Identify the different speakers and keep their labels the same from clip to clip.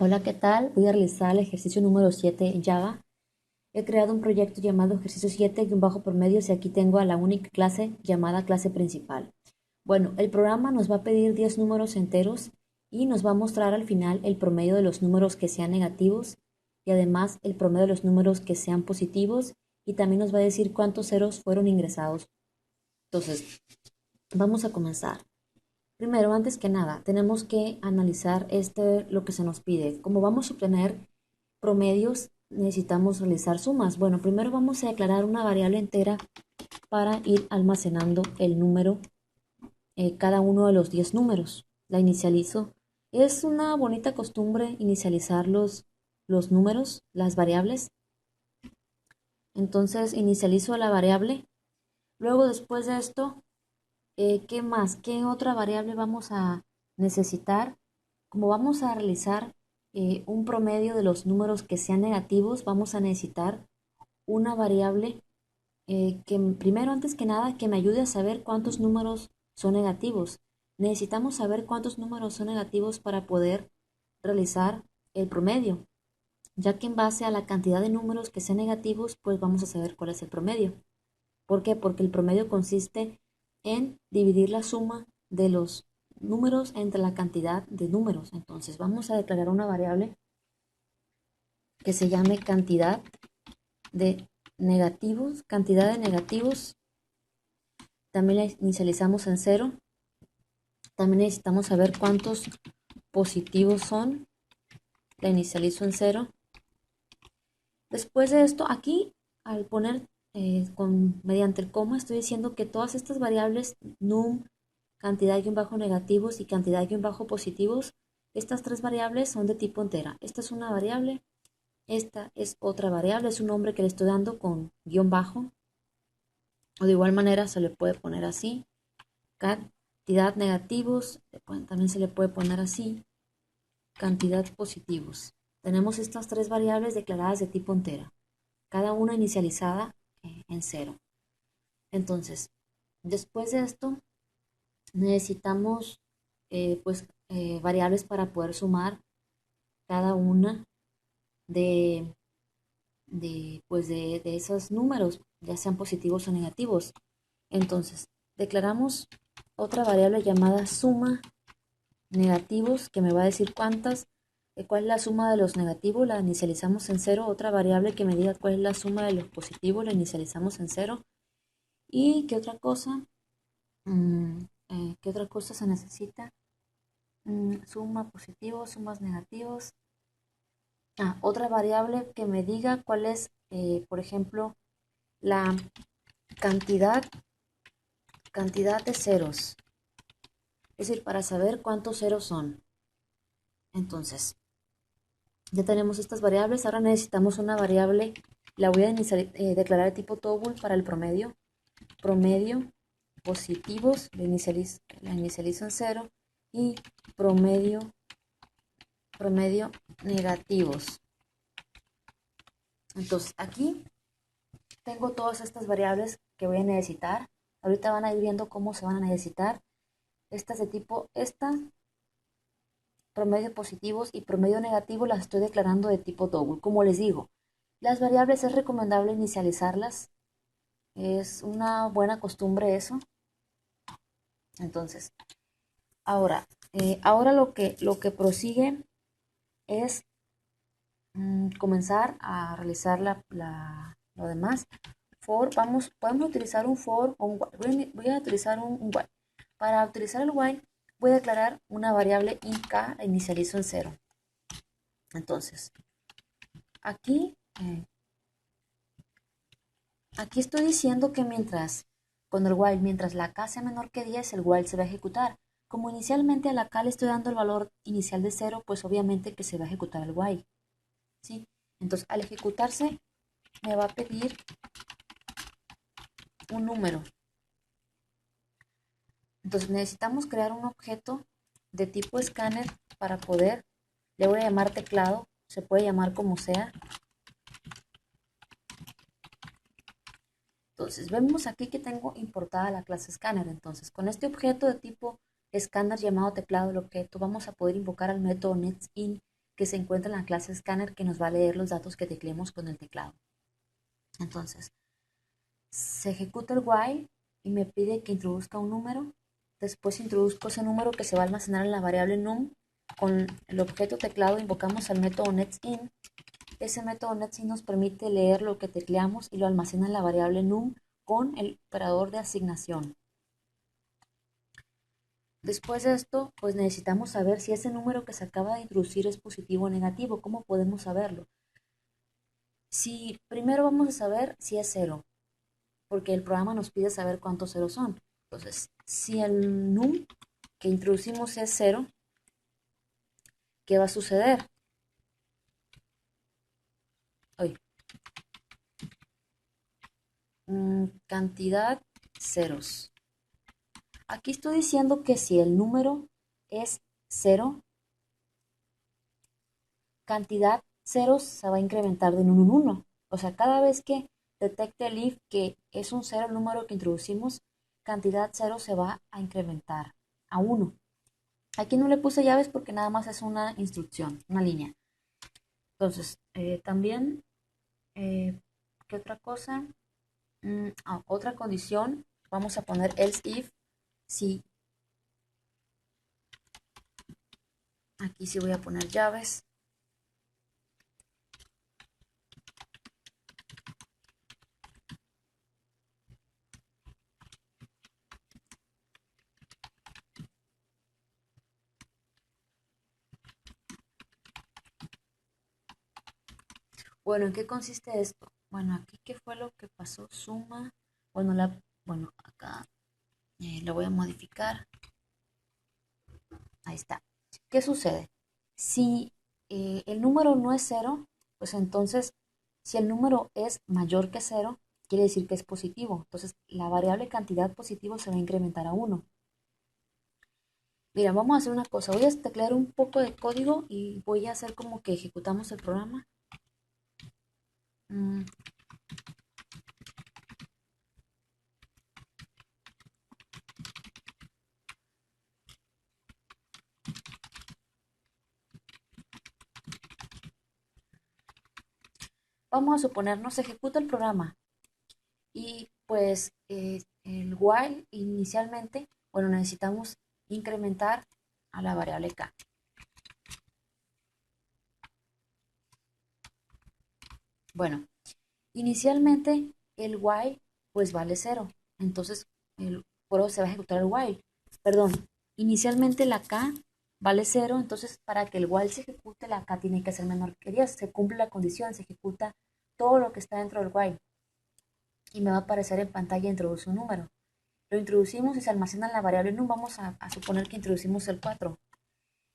Speaker 1: Hola, ¿qué tal? Voy a realizar el ejercicio número 7 en Java. He creado un proyecto llamado ejercicio 7-promedios y aquí tengo a la única clase llamada clase principal. Bueno, el programa nos va a pedir 10 números enteros y nos va a mostrar al final el promedio de los números que sean negativos y además el promedio de los números que sean positivos y también nos va a decir cuántos ceros fueron ingresados. Entonces, vamos a comenzar. Primero, antes que nada, tenemos que analizar lo que se nos pide. Como vamos a obtener promedios, necesitamos realizar sumas. Bueno, primero vamos a declarar una variable entera para ir almacenando el número, cada uno de los 10 números. La inicializo. Es una bonita costumbre inicializar los números, las variables. Entonces, inicializo la variable. Luego, después de esto, ¿qué más? ¿Qué otra variable vamos a necesitar? Como vamos a realizar un promedio de los números que sean negativos, vamos a necesitar una variable que primero, antes que nada, que me ayude a saber cuántos números son negativos. Necesitamos saber cuántos números son negativos para poder realizar el promedio, ya que en base a la cantidad de números que sean negativos, pues vamos a saber cuál es el promedio. ¿Por qué? Porque el promedio consiste en dividir la suma de los números entre la cantidad de números. Entonces vamos a declarar una variable que se llame de cantidad de negativos. También la inicializamos en cero. También necesitamos saber cuántos positivos son. La inicializo en cero. Después de esto, aquí al poner mediante el coma, estoy diciendo que todas estas variables num, cantidad-negativos y cantidad-positivos, estas tres variables son de tipo entera. Esta es una variable, esta es otra variable, es un nombre que le estoy dando con guión bajo, o de igual manera se le puede poner así, cantidad negativos, también se le puede poner así, cantidad positivos. Tenemos estas tres variables declaradas de tipo entera, cada una inicializada en cero. Entonces, después de esto, necesitamos variables para poder sumar cada una de, de esos números, ya sean positivos o negativos. Entonces, declaramos otra variable llamada suma negativos, que me va a decir cuál es la suma de los negativos, la inicializamos en cero. Otra variable que me diga cuál es la suma de los positivos, la inicializamos en cero. ¿Y qué otra cosa? Mm, ¿Qué otra cosa se necesita? Suma positivos, sumas negativos. Otra variable que me diga cuál es, por ejemplo, la cantidad, cantidad de ceros. Es decir, para saber cuántos ceros son. Entonces, ya tenemos estas variables. Ahora necesitamos una variable. La voy a declarar de tipo toggle para el promedio. Promedio positivos, la inicializo en cero. Y promedio, promedio negativos. Entonces, aquí tengo todas estas variables que voy a necesitar. Ahorita van a ir viendo cómo se van a necesitar. Estas de tipo, promedio positivos y promedio negativo, las estoy declarando de tipo double. Como les digo, las variables es recomendable inicializarlas. Es una buena costumbre eso. Entonces, ahora lo que prosigue es comenzar a realizar lo demás. Podemos utilizar un for o un while. Voy a utilizar un while. Para utilizar el while, voy a declarar una variable int k, la inicializo en cero. Entonces, aquí, eh, aquí estoy diciendo que con el while, mientras la k sea menor que 10, el while se va a ejecutar. Como inicialmente a la k le estoy dando el valor inicial de cero, pues obviamente que se va a ejecutar el while, ¿sí? Entonces, al ejecutarse, me va a pedir un número. Entonces necesitamos crear un objeto de tipo escáner para poder, le voy a llamar teclado, se puede llamar como sea. Entonces vemos aquí que tengo importada la clase escáner. Entonces con este objeto de tipo escáner llamado teclado, el objeto, vamos a poder invocar al método netsIn que se encuentra en la clase Scanner, que nos va a leer los datos que tecleemos con el teclado. Entonces, se ejecuta el while y me pide que introduzca un número. Después introduzco ese número que se va a almacenar en la variable num. Con el objeto teclado invocamos al método netsIn. Ese método netsIn nos permite leer lo que tecleamos y lo almacena en la variable num con el operador de asignación. Después de esto, pues necesitamos saber si ese número que se acaba de introducir es positivo o negativo. ¿Cómo podemos saberlo? Si primero vamos a saber si es cero, porque el programa nos pide saber cuántos ceros son. Entonces, si el num que introducimos es cero, ¿qué va a suceder? Hoy, cantidad ceros. Aquí estoy diciendo que si el número es cero, cantidad ceros se va a incrementar de 1 en 1. O sea, cada vez que detecte el if que es un cero el número que introducimos, cantidad cero se va a incrementar a 1. Aquí no le puse llaves porque nada más es una instrucción, una línea. Entonces, también, ¿qué otra cosa? Otra condición, vamos a poner else if, si, aquí sí voy a poner llaves. Bueno, ¿en qué consiste esto? Bueno, aquí qué fue lo que pasó, suma, bueno, bueno, acá lo voy a modificar, ahí está. ¿Qué sucede? Si el número no es cero, pues entonces, si el número es mayor que cero, quiere decir que es positivo. Entonces, la variable cantidad positivo se va a incrementar a 1. Mira, vamos a hacer una cosa. Voy a teclear un poco de código y voy a hacer como que ejecutamos el programa. Mm, Vamos a suponer, nos ejecuta el programa y pues el while inicialmente, bueno, necesitamos incrementar a la variable k. Bueno, inicialmente el while pues vale cero, entonces por eso se va a ejecutar el while. Perdón, inicialmente la k vale cero, entonces para que el while se ejecute la k tiene que ser menor que 10, se cumple la condición, se ejecuta todo lo que está dentro del while y me va a aparecer en pantalla introduce un número. Lo introducimos y se almacena en la variable num, vamos a suponer que introducimos el 4.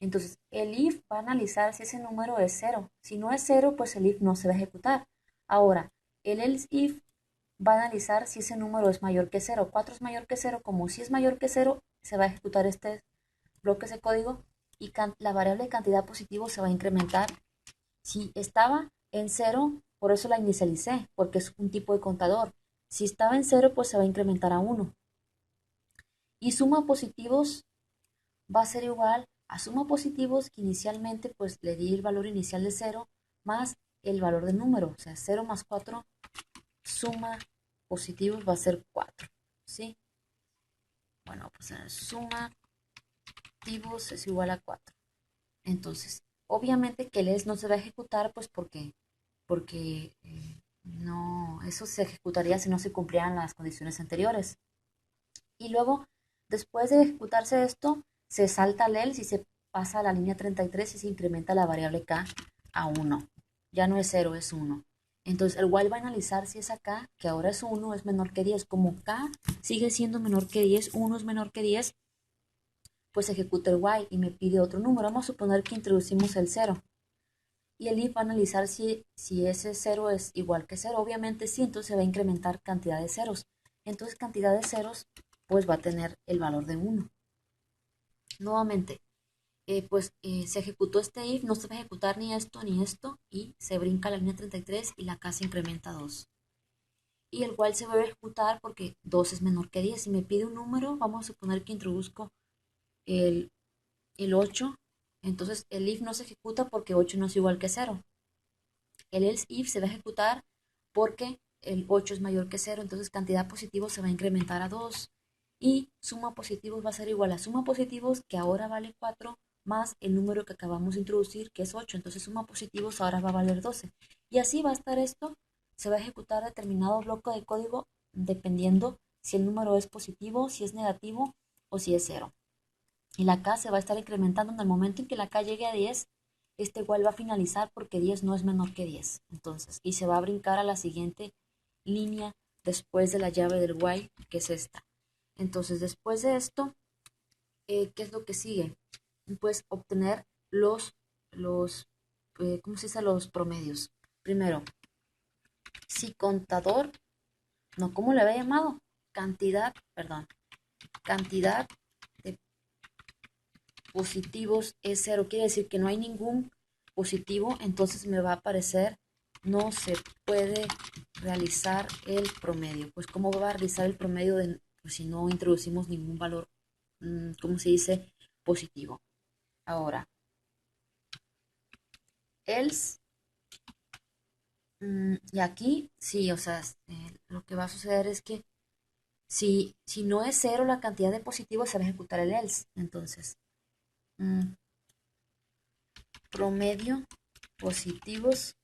Speaker 1: Entonces el if va a analizar si ese número es cero. Si no es cero, pues el if no se va a ejecutar. Ahora, el else if va a analizar si ese número es mayor que cero. 4 es mayor que cero, como si es mayor que cero, se va a ejecutar este bloque de código y la variable cantidad positivo se va a incrementar. Si estaba en cero, por eso la inicialicé, porque es un tipo de contador. Si estaba en cero, pues se va a incrementar a 1. Y suma positivos va a ser igual a suma positivos que inicialmente pues le di el valor inicial de cero más el valor del número. O sea, 0 más 4 suma positivos va a ser 4. ¿Sí? Bueno, pues suma positivos es igual a 4. Entonces, obviamente que el else no se va a ejecutar pues porque no, eso se ejecutaría si no se cumplieran las condiciones anteriores. Y luego, después de ejecutarse esto, se salta el else y se pasa a la línea 33 y se incrementa la variable k a 1. Ya no es 0, es 1. Entonces el while va a analizar si esa k, que ahora es 1, es menor que 10. Como k sigue siendo menor que 10, 1 es menor que 10, pues ejecuta el while y me pide otro número. Vamos a suponer que introducimos el 0. Y el if va a analizar si ese 0 es igual que 0. Obviamente sí, entonces se va a incrementar cantidad de ceros. Entonces cantidad de ceros pues va a tener el valor de 1. Nuevamente, se ejecutó este if, no se va a ejecutar ni esto, y se brinca la línea 33 y la k se incrementa a 2. Y el cual se va a ejecutar porque 2 es menor que 10. Si me pide un número, vamos a suponer que introduzco el, el 8. Entonces el if no se ejecuta porque 8 no es igual que 0. El else if se va a ejecutar porque el 8 es mayor que 0. Entonces cantidad positivos se va a incrementar a 2. Y suma positivos va a ser igual a suma positivos, que ahora vale 4, más el número que acabamos de introducir, que es 8. Entonces suma positivos ahora va a valer 12. Y así va a estar esto. Se va a ejecutar determinado bloque de código dependiendo si el número es positivo, si es negativo o si es 0. Y la K se va a estar incrementando en el momento en que la K llegue a 10. Este igual va a finalizar porque 10 no es menor que 10. Entonces, y se va a brincar a la siguiente línea después de la llave del while, que es esta. Entonces, después de esto, ¿qué es lo que sigue? Pues obtener ¿cómo se dice? Los promedios. Primero, si contador, no, ¿cómo le había llamado? Cantidad de positivos es 0. Quiere decir que no hay ningún positivo, entonces me va a aparecer no se puede realizar el promedio. Pues ¿cómo va a realizar el promedio pues, si no introducimos ningún valor, ¿cómo se dice? Positivo. Ahora, else, y aquí sí, o sea, lo que va a suceder es que si no es 0 la cantidad de positivos, se va a ejecutar el else. Entonces, mm, promedio positivos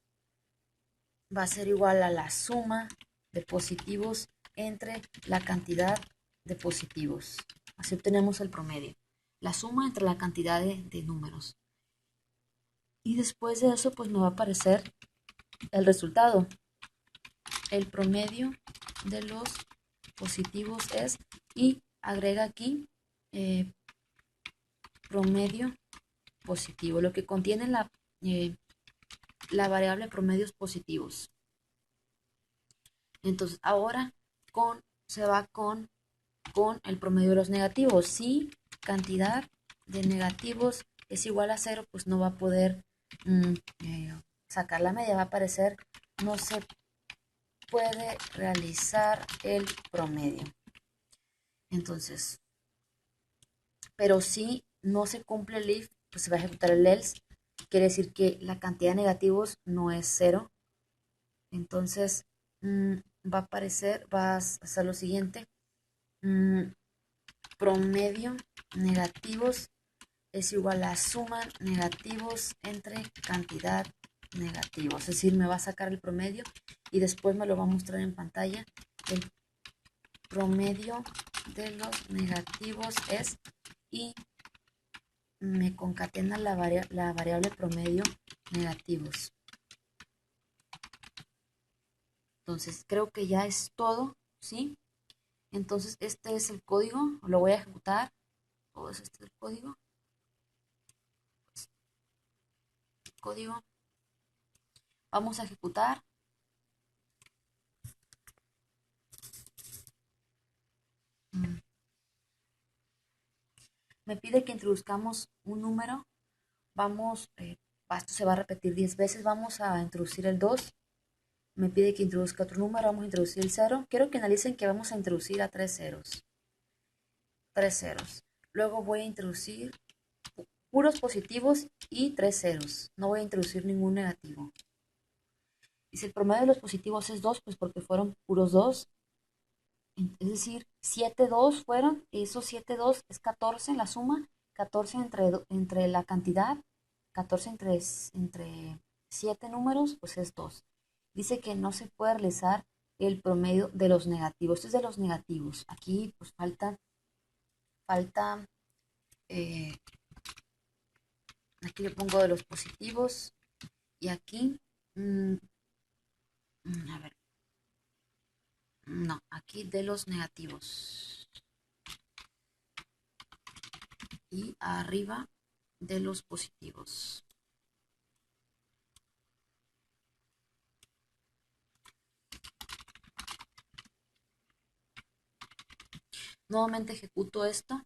Speaker 1: va a ser igual a la suma de positivos entre la cantidad de positivos. Así obtenemos el promedio. La suma entre la cantidad de números. Y después de eso, pues me va a aparecer el resultado. El promedio de los positivos es, y agrega aquí promedio positivo, lo que contiene la variable promedios positivos. Entonces ahora se va con el promedio de los negativos. Si cantidad de negativos es igual a 0, pues no va a poder sacar la media. Va a aparecer no se puede realizar el promedio. Entonces, pero si no se cumple el if, pues se va a ejecutar el else. Quiere decir que la cantidad de negativos no es 0. Entonces, va a aparecer, va a hacer lo siguiente. Promedio negativos es igual a suma negativos entre cantidad negativos. Es decir, me va a sacar el promedio y después me lo va a mostrar en pantalla. El promedio de los negativos es, y me concatena la variable promedio negativos. Entonces, creo que ya es todo, ¿sí? Entonces, este es el código, lo voy a ejecutar. Todo es este el código. Código. Vamos a ejecutar. Me pide que introduzcamos un número. Vamos, esto se va a repetir 10 veces. Vamos a introducir el 2. Me pide que introduzca otro número. Vamos a introducir el 0. Quiero que analicen que vamos a introducir a 3 ceros. 3 ceros. Luego voy a introducir puros positivos y 3 ceros. No voy a introducir ningún negativo. Y si el promedio de los positivos es 2, pues porque fueron puros 2. Es decir, 7 2 fueron, esos 7 2 es 14 la suma, 14 entre la cantidad, 14 entre 7 números, pues es 2. Dice que no se puede realizar el promedio de los negativos. Esto es de los negativos. Aquí pues falta, eh, aquí le pongo de los positivos y aquí, a ver, no, aquí de los negativos. Y arriba de los positivos. Nuevamente ejecuto esto.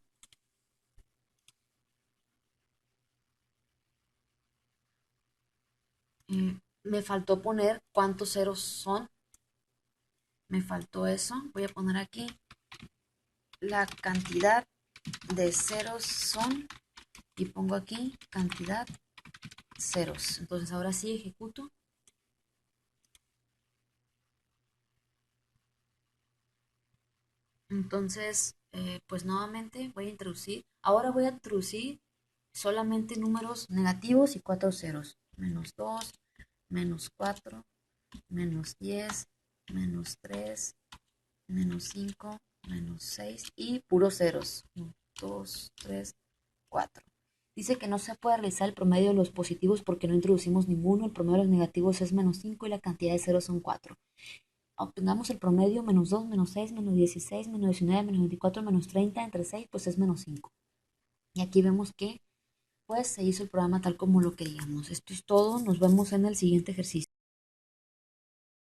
Speaker 1: Me faltó poner cuántos ceros son. Me faltó eso. Voy a poner aquí la cantidad de ceros son y pongo aquí cantidad ceros. Entonces ahora sí ejecuto. Entonces, pues nuevamente voy a introducir. Ahora voy a introducir solamente números negativos y cuatro ceros. Menos 2, menos 4, menos 10, menos 3, menos 5, menos 6 y puros ceros. 1, 2, 3, 4. Dice que no se puede realizar el promedio de los positivos porque no introducimos ninguno. El promedio de los negativos es menos 5 y la cantidad de ceros son 4. Obtengamos el promedio menos 2, menos 6, menos 16, menos 19, menos 24, menos 30, entre 6, pues es menos 5. Y aquí vemos que pues se hizo el programa tal como lo queríamos. Esto es todo, nos vemos en el siguiente ejercicio.